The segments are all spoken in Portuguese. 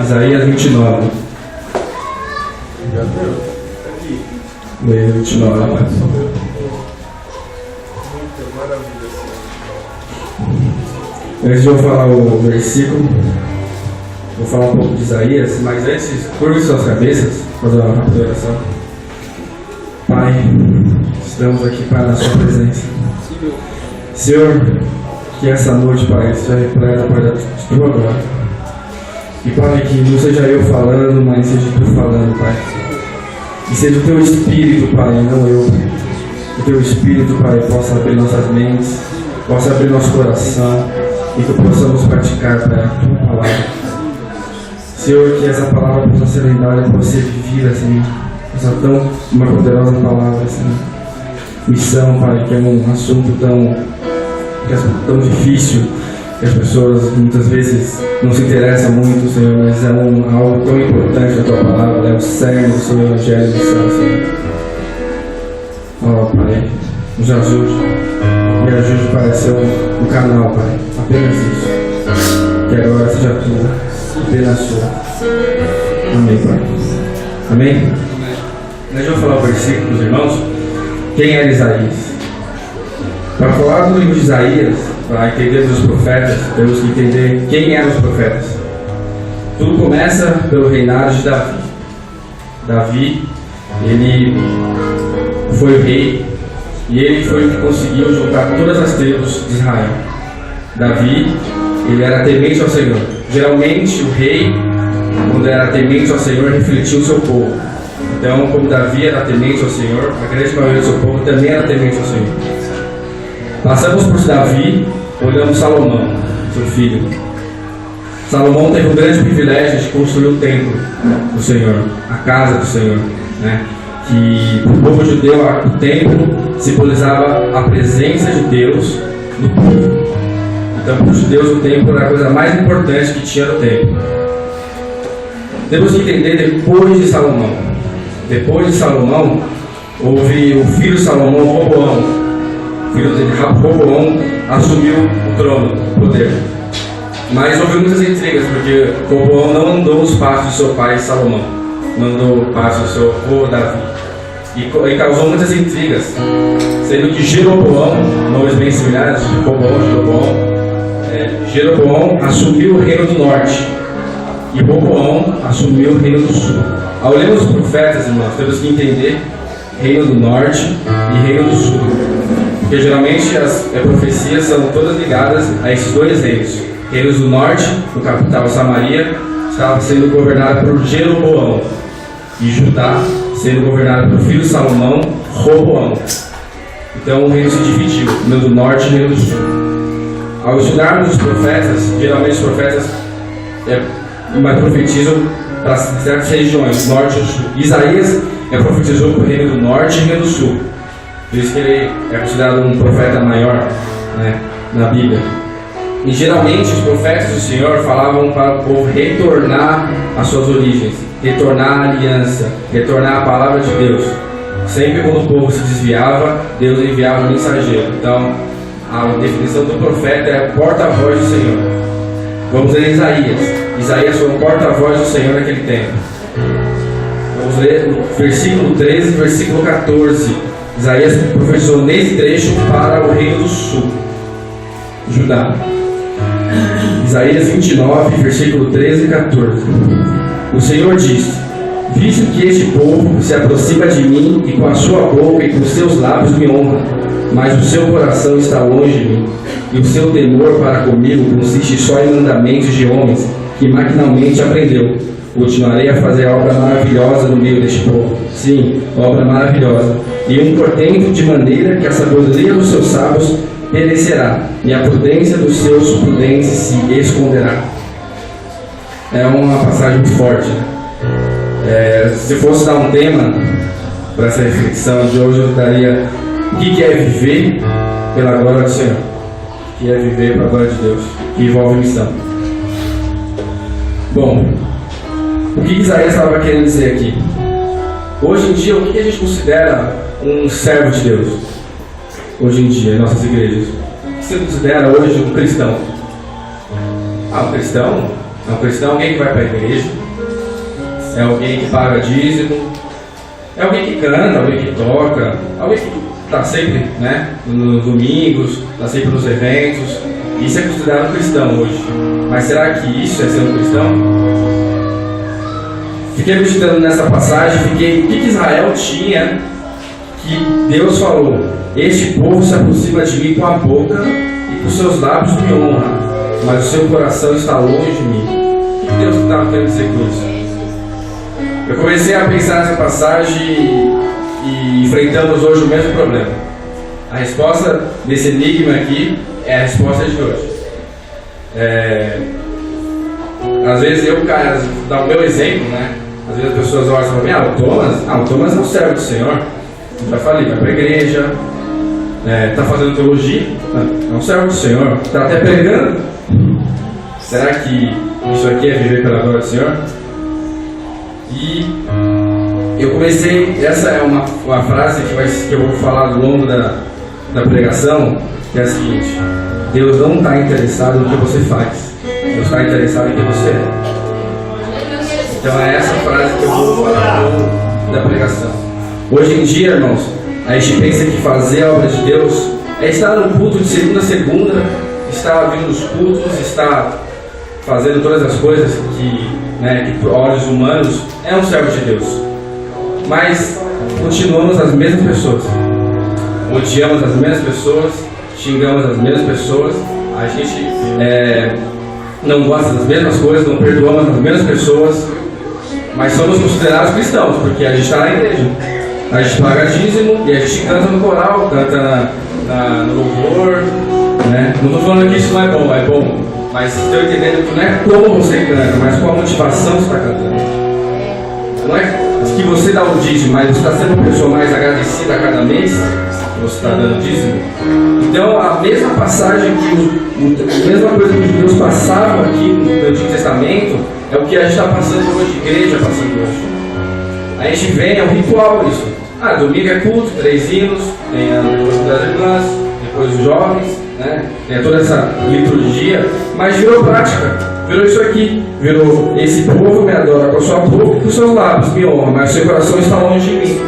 Isaías 29. Isaías 29. Antes de eu falar o versículo, vou falar um pouco de Isaías, mas antes, curve suas cabeças, fazer uma rápida oração. Pai, estamos aqui para a sua presença. Senhor, que essa noite, Pai, seja repleta, Pai, da tua glória. E, Pai, que não seja eu falando, mas seja tu falando, Pai. E seja o teu Espírito, Pai, não eu. O teu Espírito, Pai, possa abrir nossas mentes, possa abrir nosso coração e que possamos praticar, Pai, a tua palavra. Senhor, que essa palavra possa ser lembrada e possa ser vivida, Senhor. Essa tão uma poderosa palavra, Senhor. Missão, Pai, que é um assunto tão difícil, que as pessoas muitas vezes não se interessam muito, Senhor, mas é algo tão importante da tua palavra, é o cerne do seu Evangelho do céu, Senhor. Pai, nos ajude, me ajude para ser um canal, Pai, apenas isso. Que agora seja tua, apenas sua. Amém, Pai. Amém? Mas eu vou falar o versículo para os irmãos. Quem era Isaías? Para falar do livro de Isaías, para entender dos profetas, temos que entender quem eram os profetas. Tudo começa pelo reinado de Davi. Davi, ele foi o rei e ele foi o que conseguiu juntar todas as tribos de Israel. Davi, ele era temente ao Senhor. Geralmente o rei, quando era temente ao Senhor, refletia o seu povo. Então, como Davi era temente ao Senhor, a grande maioria do seu povo também era temente ao Senhor. Passamos por Davi, olhamos Salomão, seu filho. Salomão teve o grande privilégio de construir o templo do Senhor, a casa do Senhor, né? Que para o povo judeu o templo simbolizava a presença de Deus no povo. Então, para os judeus, o templo era a coisa mais importante que tinha no templo. Temos que entender depois de Salomão. Depois de Salomão, houve o filho de Salomão, Roboão. O filho dele, Roboão, assumiu o trono, o poder. Mas houve muitas intrigas, porque Roboão não andou os passos de seu pai Salomão, não andou os passos do seu avô Davi. E causou muitas intrigas, sendo que Jeroboão, nomes bem similares, Jeroboão assumiu o reino do norte e Roboão assumiu o reino do sul. Ao lermos os profetas, irmãos, temos que entender reino do norte e reino do sul, porque geralmente as profecias são todas ligadas a esses dois reinos. Reinos do norte, o capital Samaria, estava sendo governado por Jeroboão, e Judá sendo governado por filho de Salomão, Roboão. Então o reino se dividiu, reino do norte e reino do sul. Ao estudarmos os profetas, geralmente os profetas profetizam para certas regiões, norte e sul. Isaías profetizou para o reino do norte e reino do sul. Por isso que ele é considerado um profeta maior, né, na Bíblia. E geralmente os profetas do Senhor falavam para o povo retornar às suas origens, retornar à aliança, retornar à palavra de Deus. Sempre quando o povo se desviava, Deus enviava um mensageiro. Então, a definição do profeta é porta-voz do Senhor. Vamos ler Isaías. Isaías foi o porta-voz do Senhor naquele tempo. Vamos ler o versículo 13 e versículo 14. Isaías profetizou nesse trecho para o reino do sul, Judá. Isaías 29, versículo 13 e 14. O Senhor diz: visto que este povo se aproxima de mim e com a sua boca e com os seus lábios me honra, mas o seu coração está longe de mim, e o seu temor para comigo consiste só em mandamentos de homens que maquinalmente aprendeu. Continuarei a fazer obra maravilhosa no meio deste povo. Sim, obra maravilhosa. E um portento de maneira que a sabedoria dos seus sábios perecerá, e a prudência dos seus prudentes se esconderá. É uma passagem muito forte. Se fosse dar um tema para essa reflexão de hoje, eu daria: o que é viver pela glória do Senhor? O que é viver pela glória de Deus? Que envolve missão. Bom, o que Isaías estava querendo dizer aqui? Hoje em dia, o que a gente considera um servo de Deus? Hoje em dia, em nossas igrejas, o que você considera hoje um cristão? Um cristão? Um cristão é alguém que vai para a igreja, é alguém que paga dízimo, é alguém que canta, alguém que toca, alguém que está sempre, né, nos domingos, está sempre nos eventos. Isso é considerado cristão hoje. Mas será que isso é ser um cristão? Fiquei meditando nessa passagem, o que Israel tinha que Deus falou: este povo se aproxima de mim com a boca e com seus lábios me honra, mas o seu coração está longe de mim. O que Deus estava querendo dizer com isso? Eu comecei a pensar nessa passagem e enfrentamos hoje o mesmo problema. A resposta desse enigma aqui é a resposta de hoje. Às vezes eu, cara, dar o meu exemplo, né? Às vezes as pessoas olham e falam: o Thomas é um servo do Senhor. Eu já falei, vai para a igreja, está fazendo teologia, é um servo do Senhor, está até pregando. Será que isso aqui é viver pela glória do Senhor? E eu comecei, essa é uma frase que eu vou falar ao longo da pregação, que é a seguinte: Deus não está interessado no que você faz, Deus está interessado em quem você é. Então é essa frase que eu vou falar ao longo da pregação. Hoje em dia, irmãos, a gente pensa que fazer a obra de Deus é estar no culto de segunda a segunda, estar vindo nos cultos, estar fazendo todas as coisas que olhos humanos é um servo de Deus. Mas continuamos as mesmas pessoas, odiamos as mesmas pessoas, xingamos as mesmas pessoas, a gente não gosta das mesmas coisas, não perdoamos as mesmas pessoas, mas somos considerados cristãos, porque a gente está na igreja, a gente paga dízimo e a gente canta no coral, canta no louvor, né? Não estou falando que isso não é bom, mas estou entendendo que não é como você canta, mas qual a motivação você está cantando. Não é que você dá o dízimo, mas você está sendo uma pessoa mais agradecida a cada mês que você está dando dízimo. Então, a mesma passagem a mesma coisa que os judeus passavam aqui no Antigo Testamento é o que a gente está passando hoje, a igreja passando hoje. A gente vem, é um ritual isso. Domingo é culto, 3 hinos, tem a devoção das irmãs, depois os jovens, né? Tem toda essa liturgia, mas virou prática, virou isso aqui, virou: esse povo me adora com a sua boca e com os seus lábios me honra, mas o seu coração está longe de mim.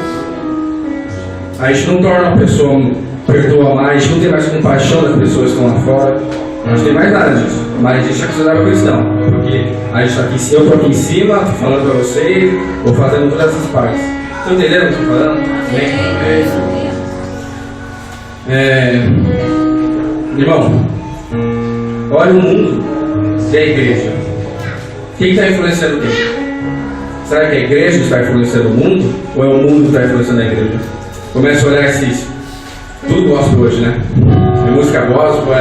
A gente não torna a pessoa, perdoa mais, a gente não tem mais compaixão das pessoas que estão lá fora, a gente não tem mais nada disso, mas a gente é considerado cristão, porque a gente está aqui, eu estou aqui em cima, estou falando para vocês, vou fazendo todas essas partes. Estão entendendo o que eu estou falando? Irmão, olha o mundo e a igreja. Quem está influenciando quem? Será que a igreja está influenciando o mundo? Ou é o mundo que está influenciando a igreja? Começa a olhar isso. Tudo gospel hoje, né? A música gospel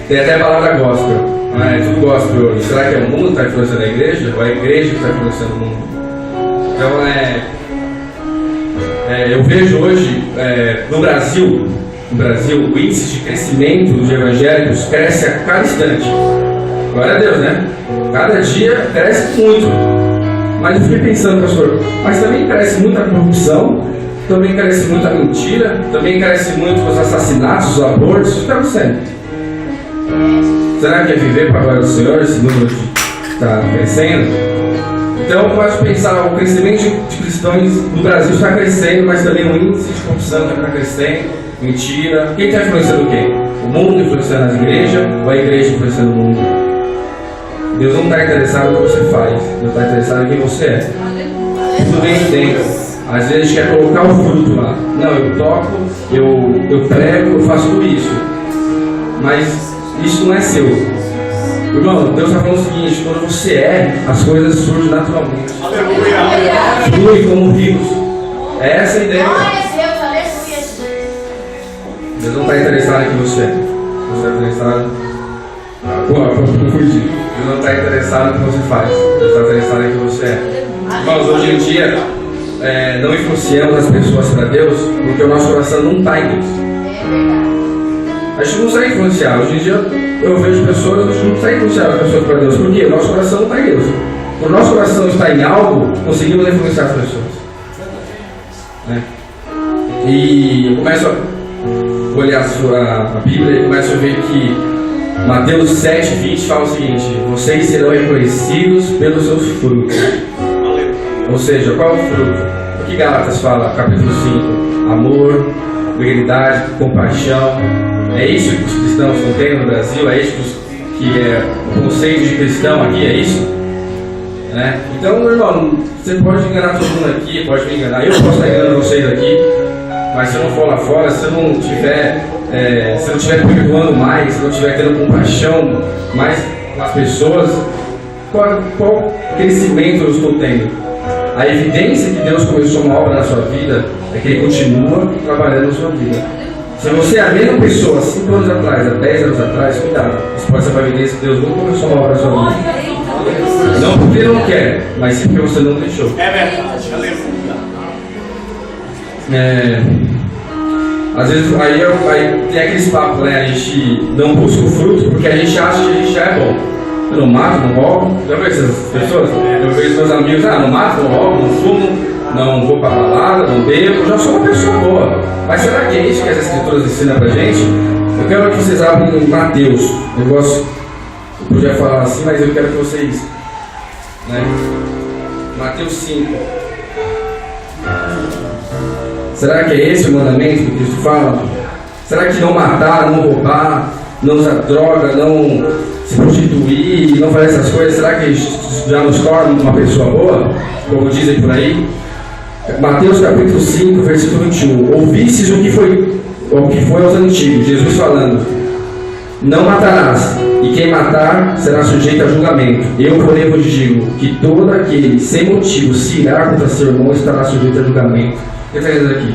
tem até a palavra gospel. Tudo gospel hoje. Será que é o mundo que está influenciando a igreja? Ou é a igreja que está influenciando o mundo? Então eu vejo hoje no Brasil, o índice de crescimento dos evangélicos cresce a cada instante. Glória a Deus, né? Cada dia cresce muito. Mas eu fiquei pensando, pastor, mas também cresce muita corrupção, também cresce muita mentira, também cresce muito os assassinatos, os abortos. O que está acontecendo? Será que é viver para a glória do Senhor esse número está crescendo? Então eu começo a pensar: o crescimento de cristãos no Brasil está crescendo, mas também o índice de corrupção está crescendo, mentira. Quem está influenciando quem? O mundo influenciando as igrejas ou a igreja influenciando o mundo? Deus não está interessado no que você faz, Deus está interessado em quem você é. Tudo bem dentro. Às vezes a gente quer colocar o fruto lá. Não, eu toco, eu prego, eu faço tudo isso. Mas isso não é seu. Irmão, Deus está falando o seguinte: quando você as coisas surgem naturalmente. Aleluia! Flui como rios. É essa a ideia. Deus não está interessado em quem você é. Deus está interessado. Deus não está interessado no que você faz. Deus está interessado em quem você é. Irmãos, hoje em dia não influenciamos as pessoas para Deus porque o nosso coração não está em Deus. A gente não consegue influenciar. Hoje em dia eu vejo pessoas, a gente não consegue influenciar as pessoas para Deus. Por quê? O nosso coração não está em Deus. Quando o nosso coração está em algo, conseguimos influenciar as pessoas. Né? E eu começo a olhar a Bíblia e começo a ver que Mateus 7:20 fala o seguinte: vocês serão reconhecidos pelos seus frutos. Ou seja, qual é o fruto? O que Gálatas fala, capítulo 5? Amor, benignidade, compaixão. É isso que os cristãos estão tendo no Brasil? É isso que é o conceito de cristão aqui? É isso? Então, meu irmão, você pode enganar todo mundo aqui, pode me enganar. Eu posso estar enganando vocês aqui, mas se eu não for lá fora, se eu não estiver perdoando mais, se eu não estiver tendo compaixão mais com as pessoas, qual crescimento eu estou tendo? A evidência que Deus começou uma obra na sua vida é que Ele continua trabalhando na sua vida. Se você é a mesma pessoa 5 anos atrás, há 10 anos atrás, cuidado. Isso pode ser uma evidência que Deus nunca começou uma obra na sua vida. Não porque Ele não quer, mas sim porque você não deixou. É verdade, aleluia. Às vezes aí tem aqueles papos, né? A gente não busca o fruto porque a gente acha que a gente já é bom. Eu não mato, não roubo. Já vejo essas pessoas? Eu vejo meus amigos, não mato, não roubo, não fumo, não vou pra balada, não bebo, eu já sou uma pessoa boa. Mas será que é isso que as escrituras ensinam pra gente? Eu quero que vocês abram em Mateus. Eu podia falar assim, mas eu quero que vocês, Mateus 5. Será que é esse o mandamento que Cristo fala? Será que não matar, não roubar, não usar droga, não se prostituir, não fazer essas coisas, será que já nos torna uma pessoa boa? Como dizem por aí? Mateus capítulo 5, versículo 21. Ouvistes o que foi aos antigos, Jesus falando: não matarás, e quem matar será sujeito a julgamento. Eu, porém, vos digo que todo aquele sem motivo se irá contra seu irmão estará sujeito a julgamento. O que está dizendo aqui?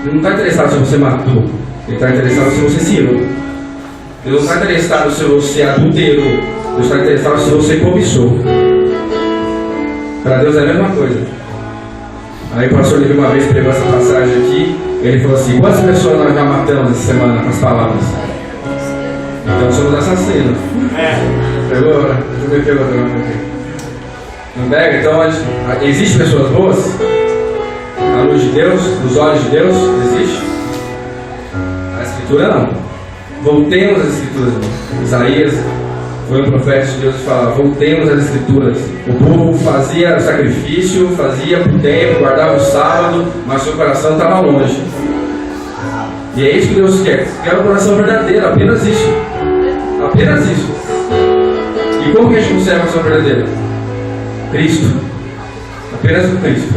Ele não está interessado se você matou, ele está interessado se você se irou. Ele não está interessado se você adulterou, ele está interessado se você cobiçou. Para Deus é a mesma coisa. Aí o pastor Livre uma vez pregou essa passagem aqui, ele falou assim: quantas pessoas nós já matamos essa semana com as palavras? Então somos assassinos. Pegou? Não pegou também. Não pega? Então existem pessoas boas? À luz de Deus, nos olhos de Deus, existe? A Escritura não. Voltemos às Escrituras. Isaías foi um profeta de Deus que fala: voltemos às Escrituras. O povo fazia sacrifício, fazia por tempo, guardava o sábado, mas seu coração estava longe. E é isso que Deus quer. Quer um coração verdadeiro, apenas isso. Apenas isso. E como que a gente consegue a coração verdadeira? Cristo. Apenas o Cristo.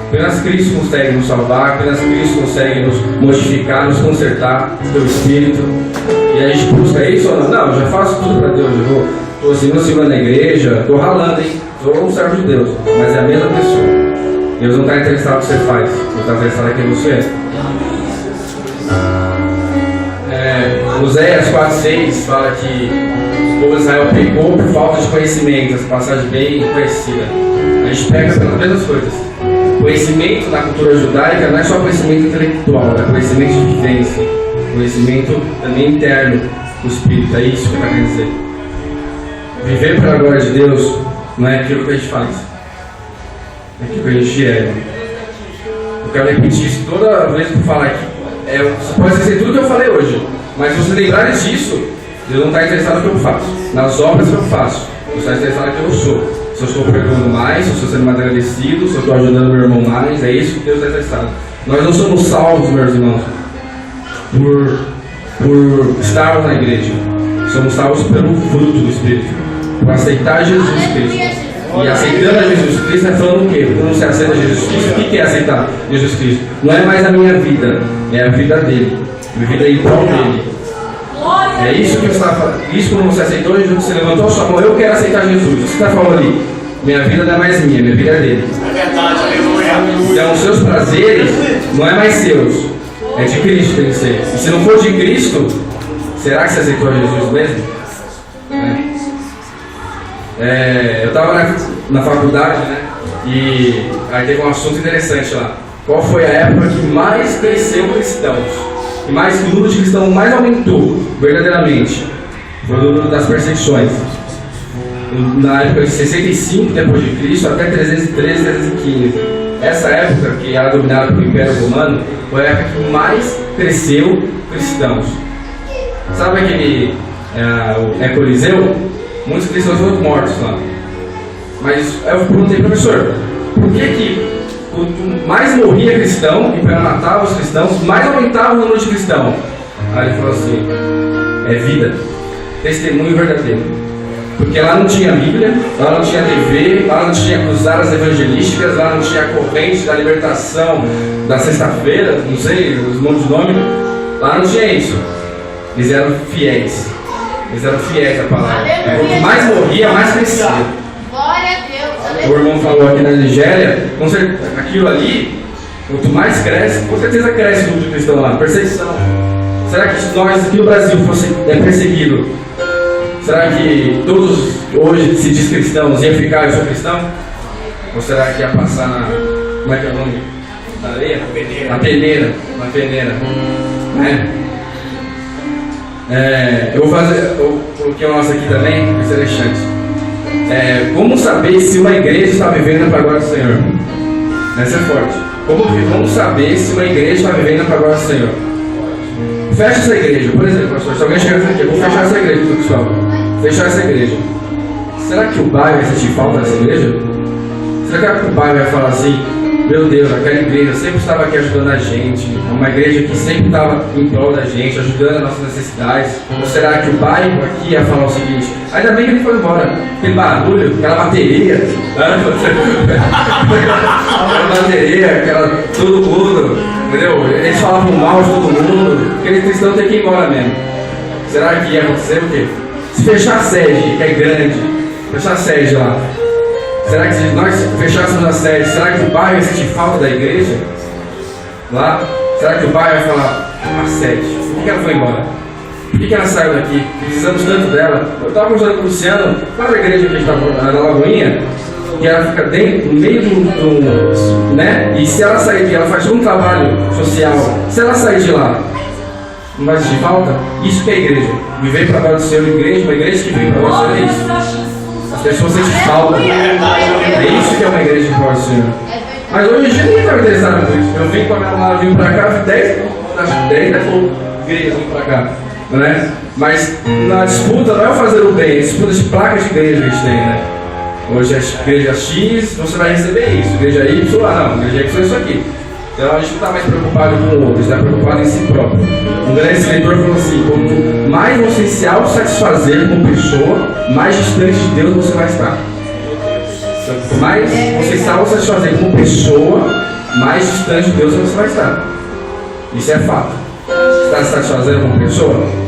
Apenas Cristo consegue nos salvar, apenas Cristo consegue nos modificar, nos consertar pelo Espírito. E a gente busca isso ou não? Não, eu já faço tudo para Deus. Eu estou segurando na igreja, estou ralando, hein? Sou um servo de Deus, mas é a mesma pessoa. Deus não está interessado no que você faz, Deus está interessado em quem você é. Oséias 4:6 fala que o povo de Israel pecou por falta de conhecimento. Essa passagem bem conhecida. A gente pega pelas mesmas coisas. Conhecimento na cultura judaica não é só conhecimento intelectual, é conhecimento de vivência, conhecimento também interno do Espírito. É isso que eu quero dizer. Viver para a glória de Deus não é aquilo que a gente faz, é aquilo que a gente é. Eu quero repetir isso toda vez que eu falar aqui. Você pode esquecer tudo que eu falei hoje, mas se você lembrar disso, Deus não está interessado no que eu faço, nas obras que eu faço. Deus está interessado no que eu sou. Se eu estou perdoando mais, se eu estou sendo mais agradecido, se eu estou ajudando meu irmão mais, é isso que Deus está interessado. Nós não somos salvos, meus irmãos, por estarmos na igreja. Somos salvos pelo fruto do Espírito, por aceitar Jesus Cristo. E aceitando a Jesus Cristo é falando o quê? Quando você aceita Jesus Cristo, o que é aceitar Jesus Cristo? Não é mais a minha vida, é a vida dele, a vida igual dele. É isso que você está falando. Isso quando você aceitou Jesus, você levantou a sua mão: eu quero aceitar Jesus. O que você está falando ali? Minha vida não é mais minha vida é dele. É verdade, aleluia. Então os seus prazeres não é mais seus, é de Cristo, tem que ser. E se não for de Cristo, será que você aceitou Jesus mesmo? Eu estava na faculdade, né? E aí teve um assunto interessante lá. Qual foi a época que mais cresceu cristãos? E mais que o número de cristãos mais aumentou, verdadeiramente? Foi o número das perseguições. Na época de 65 depois de Cristo até 313, 315. Essa época, que era dominada pelo Império Romano, foi a época que mais cresceu cristãos. Sabe Coliseu, muitos cristãos foram mortos lá. Mas eu perguntei, professor, por que quanto mais morria cristão e para matar os cristãos, mais aumentava o número de cristãos? Aí ele falou assim, é vida, testemunho verdadeiro. Porque lá não tinha Bíblia, lá não tinha TV, lá não tinha cruzadas evangelísticas, lá não tinha corrente da libertação da sexta-feira, não sei, os montes de nome. Lá não tinha isso. Eles eram fiéis. Eles eram fiéis à palavra. Quanto mais morria, mais crescia. Glória a Deus. O irmão falou aqui na Nigéria, aquilo ali, quanto mais cresce, com certeza cresce o número de cristão lá. Perseguição. Será que se nós aqui no Brasil fosse perseguido, será que todos hoje se diz cristãos iam ficar, eu sou cristão? Ou será que ia passar na, como é que é o nome? Na areia? Na peneira. Né? Eu coloquei o nosso aqui também, vai ser interessante. Como saber se uma igreja está vivendo para a glória do Senhor? Essa é forte. Como saber se uma igreja está vivendo para a glória do Senhor? Fecha essa igreja, por exemplo, pastor, se alguém chegar aqui, eu vou fechar essa igreja, pessoal. Fechar essa igreja. Será que o pai vai sentir falta dessa igreja? Será que o pai vai falar assim, meu Deus, aquela igreja sempre estava aqui ajudando a gente, é uma igreja que sempre estava em prol da gente, ajudando as nossas necessidades? Ou será que o pai aqui ia falar o seguinte, ainda bem que ele foi embora, aquele barulho, aquela bateria, todo mundo, entendeu? Eles falavam mal de todo mundo, aquele cristão tem que ir embora mesmo. Será que ia acontecer o quê? Se fechar a sede, que é grande, fechar a sede lá, será que se nós fechássemos a sede, será que o pai vai sentir falta da igreja? Lá? Será que o pai vai falar, a sede, por que ela foi embora? Por que ela saiu daqui? Precisamos tanto dela. Eu estava conversando com o Luciano, para a igreja que a gente está na Lagoinha, que ela fica dentro, no meio do né? E se ela sair de lá, ela faz um trabalho social, se ela sair de lá, não vai sentir falta? Isso que é igreja. Viver para a glória do Senhor, igreja, uma igreja que vive para a glória do Senhor, é isso. As pessoas sentem falta. É isso que é uma igreja que glória do Senhor. Mas hoje em dia ninguém está interessado com isso. Eu vim com a minha namorada, vim para cá, 10 igrejas vim para cá. Né? Mas na disputa não é o fazer o bem, é a disputa de placas de igreja que a gente tem, né? Hoje a igreja X, você vai receber isso, igreja Y, não, igreja Y é isso aqui. Então a gente não está mais preocupado com o outro, está preocupado em si próprio. Um grande escritor falou assim, quanto mais você se auto-satisfazer como pessoa, mais distante de Deus você vai estar. Quanto mais você se auto-satisfazer como pessoa, mais distante de Deus você vai estar. Isso é fato. Você está se satisfazendo como pessoa?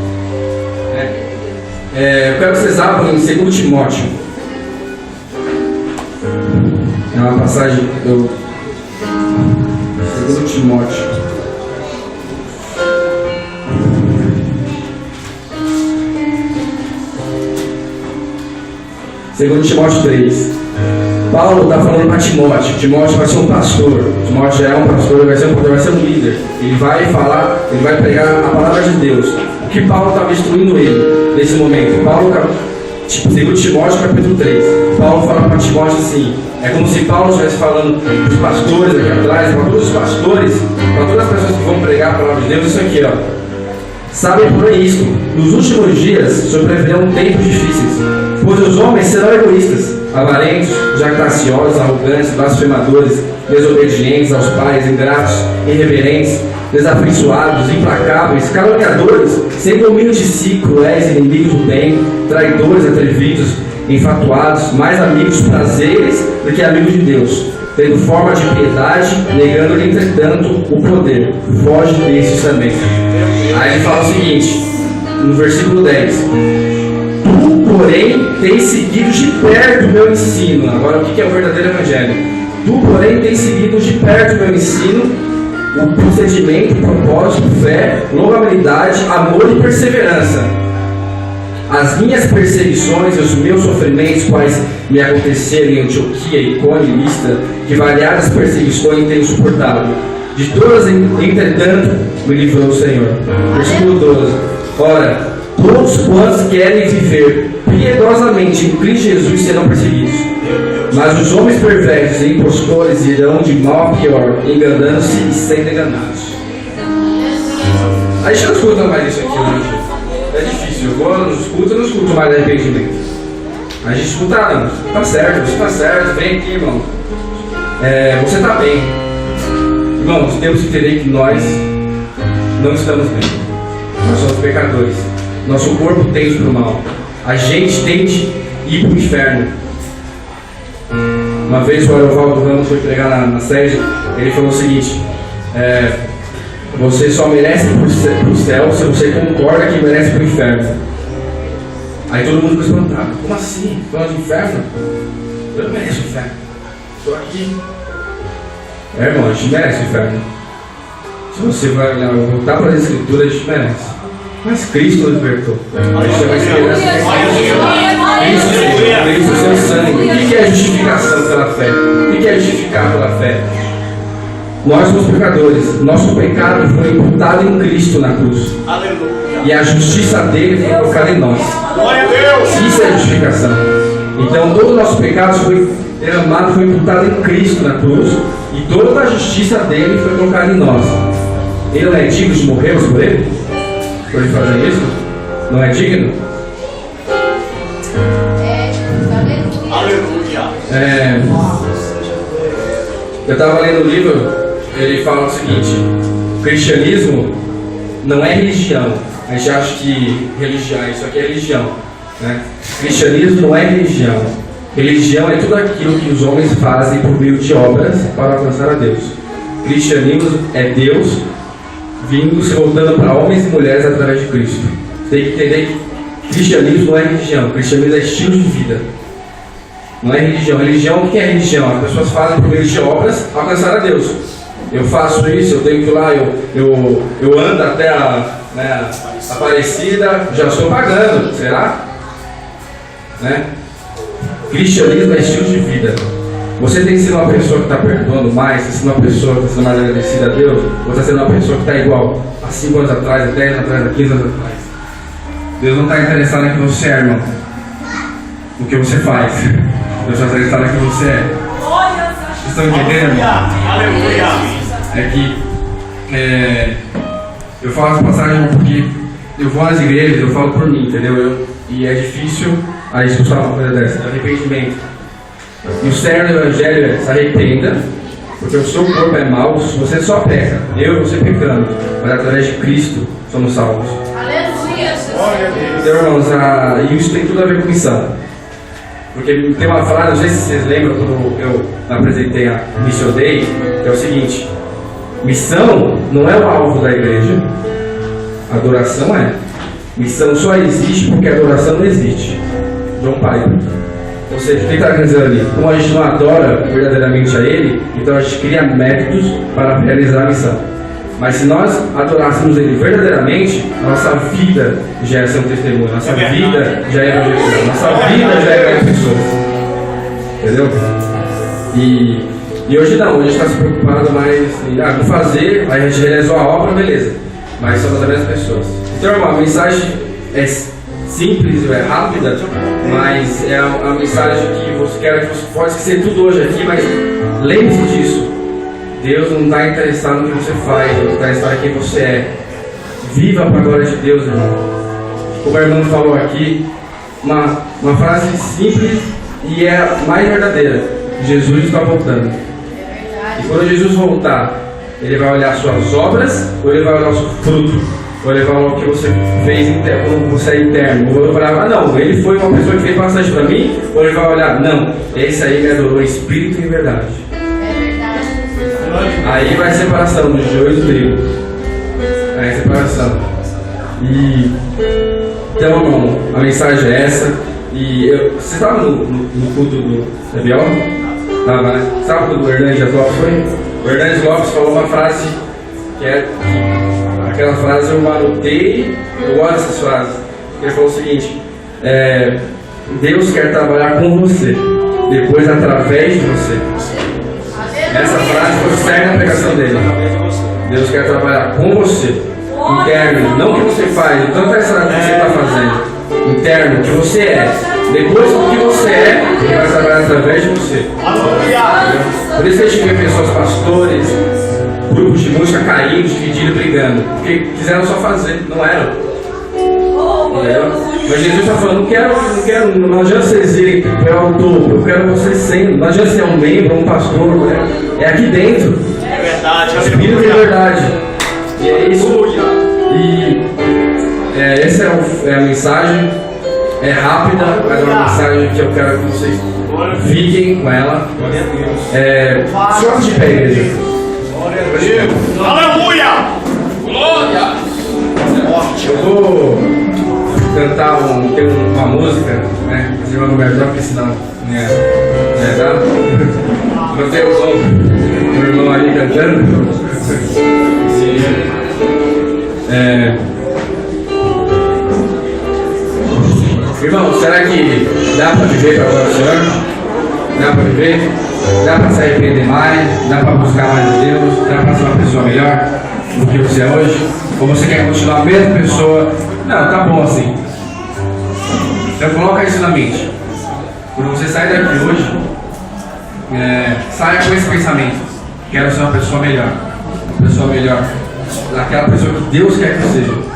Eu quero que vocês abram em 2 Timóteo. É uma passagem do 2 Timóteo. Segundo Timóteo 3. Paulo está falando para Timóteo. Timóteo vai ser um pastor. Timóteo já é um pastor, vai ser um líder. Ele vai falar, ele vai pregar a palavra de Deus. O que Paulo estava instruindo ele nesse momento? Segundo Timóteo capítulo 3. Paulo fala para Timóteo assim. É como se Paulo estivesse falando para os pastores aqui atrás, para todos os pastores, para todas as pessoas que vão pregar a palavra de Deus, isso aqui, ó. Sabem por isto, nos últimos dias sobrevirão tempos difíceis, pois os homens serão egoístas, avarentos, jactanciosos, arrogantes, blasfemadores, desobedientes aos pais, ingratos, irreverentes, desafeiçoados, implacáveis, caluniadores, sem domínio de si, cruéis, inimigos do bem, traidores, atrevidos, enfatuados, mais amigos de prazeres do que amigos de Deus, tendo forma de piedade, negando-lhe entretanto o poder. Foge desses também. Aí ele fala o seguinte, no versículo 10: Tu, porém, tens seguido de perto o meu ensino. Agora, o que é o verdadeiro evangelho? Tu, porém, tens seguido de perto o meu ensino, o procedimento, propósito, fé, longanimidade, amor e perseverança. As minhas perseguições e os meus sofrimentos, quais me aconteceram em Antioquia, Icônio e Listra, que variadas perseguições tenho suportado. De todas, entretanto, me livrou o Senhor. Versículo 12. Ora, todos quantos querem viver piedosamente em Cristo Jesus serão perseguidos. Mas os homens perversos e impostores irão de mal a pior, enganando-se e sendo enganados. A gente não escuta mais isso aqui hoje. É difícil. difícil. Eu vou nos cultos, eu não escuto mais arrependimento. A gente escuta, tá certo, você tá certo, vem aqui, irmão. Você tá bem. Irmãos, temos que entender que nós não estamos bem. Nós somos pecadores. Nosso corpo tende para o mal. A gente tende a ir para o inferno. Uma vez o Arovaldo Ramos foi pregar na sede, ele falou o seguinte: você só merece para o céu se você concorda que merece para o inferno. Aí todo mundo ficou espantado. Como assim? Falando de inferno? Eu não mereço o inferno. Estou aqui. Irmão, a gente merece o inferno. Se você vai voltar para as escrituras, a gente merece. Mas Cristo nos libertou. A gente vai esperar Cristo, o seu sangue. O que é justificação pela fé? O que é justificar pela fé? Nós somos pecadores. Nosso pecado foi imputado em Cristo na cruz. Aleluia. E a justiça dele foi colocada em nós. Glória a Deus. Isso é justificação. Então todo o nosso pecado foi derramado, foi imputado em Cristo na cruz. E toda a justiça dele foi colocada em nós. Ele não é digno de morrermos por ele? Por ele fazer isso? Não é digno? Aleluia. Eu estava lendo o livro, ele fala o seguinte: o cristianismo não é religião. A gente acha que isso aqui é religião, né? Cristianismo não é religião. Religião é tudo aquilo que os homens fazem por meio de obras para alcançar a Deus. Cristianismo é Deus vindo, se voltando para homens e mulheres através de Cristo. Tem que entender que cristianismo não é religião. Cristianismo é estilo de vida. Não é religião. Religião, o que é religião? As pessoas fazem por meio de obras alcançar a Deus. Eu faço isso, eu tenho que ir lá, eu ando até a Aparecida, já estou pagando, será? Né? Cristianismo é estilo de vida. Você tem que ser uma pessoa que está perdoando mais, tem que ser uma pessoa que está sendo mais agradecida a Deus, ou está sendo uma pessoa que está igual há 5 anos atrás, há 10 anos atrás, há 15 anos atrás. Deus não está interessado em que você é, irmão, no que você faz. Deus está interessado em que você é. Vocês estão entendendo, irmão? Aleluia. É que eu falo essa passagem porque eu vou às igrejas, eu falo por mim, entendeu? E é difícil a gente escutar uma coisa dessa, arrependimento. E o cerne do Evangelho é: se arrependa, porque o seu corpo é mau, você só peca, eu e você pecando, mas através de Cristo somos salvos. Aleluia. Então, irmãos, isso tem tudo a ver com missão. Porque tem uma frase, não sei se vocês lembram quando eu apresentei a Mission Day, que é o seguinte: missão não é o alvo da igreja, adoração é. Missão só existe porque a adoração não existe. João Piper. Ou seja, o que está dizendo ali? Como a gente não adora verdadeiramente a Ele, então a gente cria métodos para realizar a missão. Mas se nós adorássemos Ele verdadeiramente, a nossa vida já é ser um testemunho, nossa vida já é evangelizar, nossa vida já é ganhar pessoas. Entendeu? E hoje não, hoje a gente está se preocupado mais em não fazer, aí a gente realizou a obra, beleza. Mas somos as mesmas pessoas. Então, irmão, a mensagem é simples, é rápida, mas é a mensagem que você quer que você pode esquecer tudo hoje aqui, mas lembre-se disso. Deus não está interessado no que você faz, Deus está interessado em quem você é. Viva para a glória de Deus, irmão. Como a irmã falou aqui, uma frase simples e é a mais verdadeira: Jesus está voltando. E quando Jesus voltar, Ele vai olhar suas obras, ou Ele vai olhar o seu fruto, ou Ele vai olhar o que você fez quando você é interno. Ou Ele vai olhar: não, ele foi uma pessoa que fez bastante para mim, ou Ele vai olhar: não, esse aí me adorou em espírito e em verdade. Aí vai a separação do joio e do trigo. Aí a separação. Então, irmão, a mensagem é essa. Você estava no culto do Gabriel? Estava, né? Sabe o culto do Hernandes Lopes foi? O Hernandes Lopes falou uma frase aquela frase eu anotei, eu gosto dessas frases. Ele falou o seguinte: Deus quer trabalhar com você, depois através de você. Essa frase foi o cerne da pregação dele. Deus quer trabalhar com você, interno, não o que você faz, não interessa o que você está fazendo, interno, o que você é. Depois do que você é, Ele vai trabalhar através de você. Por isso que a gente vê pessoas, pastores, grupos de música caindo, dividindo, brigando, porque quiseram só fazer, não eram. Entendeu? Mas Jesus está falando, não adianta vocês irem para o topo, eu quero vocês sendo, não adianta ser um membro, um pastor, né? É aqui dentro. É verdade, Espírito de verdade. E é isso. E essa é a mensagem. É rápida, mas é uma mensagem que eu quero que vocês fiquem com ela. Só de pé, igreja. Aleluia! Glória! Eu vou cantar uma música, né? Os irmãos vão me ajudar, porque senão tá? Não tem o irmão ali cantando. Irmão, será que dá para viver para agora o Senhor? Dá para viver? Dá para se arrepender mais? Dá para buscar mais a Deus? Dá para ser uma pessoa melhor do que você é hoje? Ou você quer continuar a mesma pessoa? Não, tá bom assim. Então coloca isso na mente. Quando você sair daqui hoje, saia com esse pensamento. Quero ser uma pessoa melhor. Uma pessoa melhor. Aquela pessoa que Deus quer que seja.